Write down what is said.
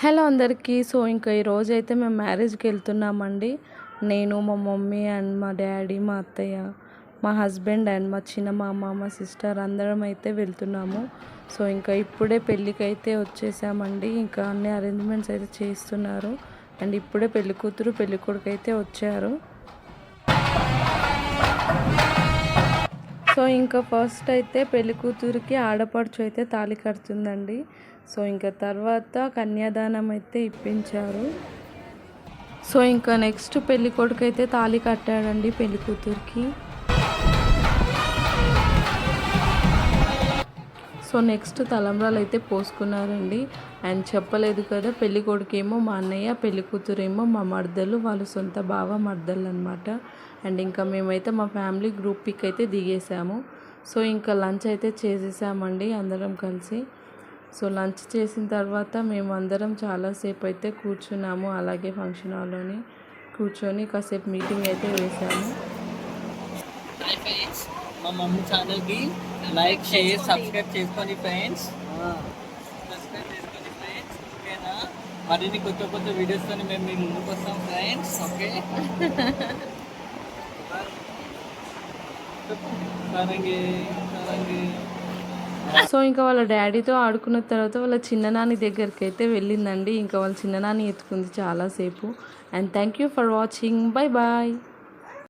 Hello అందరికీ. So ఇంకా ఈరోజైతే మేము మ్యారేజ్కి వెళ్తున్నామండి. నేను, మా మమ్మీ అండ్ మా డాడీ, మా అత్తయ్య, మా హస్బెండ్ అండ్ మా చిన్న మామ, మా సిస్టర్ అందరం అయితే వెళ్తున్నాము. సో ఇంకా ఇప్పుడే పెళ్ళికి అయితే వచ్చేసామండి. ఇంకా అన్ని అరేంజ్మెంట్స్ అయితే చేస్తున్నారు. అండ్ ఇప్పుడే పెళ్లి కూతురు పెళ్లి కొడుకు అయితే వచ్చారు. సో ఇంకా ఫస్ట్ అయితే పెళ్లి కూతురికి ఆడపడుచు అయితే తాళి కడుతుందండి. సో ఇంకా తర్వాత కన్యాదానం అయితే ఇప్పించారు. సో ఇంకా నెక్స్ట్ పెళ్లి కొడుకు అయితే తాళి కట్టాడండి పెళ్లి కూతురికి. సో నెక్స్ట్ తలంబ్రాలు అయితే పోసుకున్నారండి. అండ్ చెప్పలేదు కదా, పెళ్లి కొడుకేమో మా అన్నయ్య, పెళ్లి కూతురేమో మా మర్దలు, వాళ్ళు సొంత బావ మర్దలు అనమాట. అండ్ ఇంకా మేమైతే మా ఫ్యామిలీ గ్రూప్ పిక్ అయితే దిగేసాము. సో ఇంకా లంచ్ అయితే చేసేసామండి అందరం కలిసి. సో లంచ్ చేసిన తర్వాత మేము అందరం చాలాసేపు అయితే కూర్చున్నాము. అలాగే ఫంక్షన్ హాల్లోని కూర్చొని కాసేపు మీటింగ్ అయితే వేసాము. మా మమ్మీ ఛానల్కి లైక్ షేర్ సబ్స్క్రైబ్ చేసుకోండి ఫ్రెండ్స్. ఓకేనా? మరిన్ని కొత్త కొత్త వీడియోస్తో మేము మీ ముందుకు వస్తాం ఫ్రెండ్స్. ఓకే. సో ఇంకా వాళ్ళ డాడీతో ఆడుకున్న తర్వాత వాళ్ళ చిన్ననాని దగ్గరికి అయితే వెళ్ళిందండి. ఇంకా వాళ్ళ చిన్ననాని ఎత్తుకుంది చాలాసేపు. And thank you for watching. Bye bye.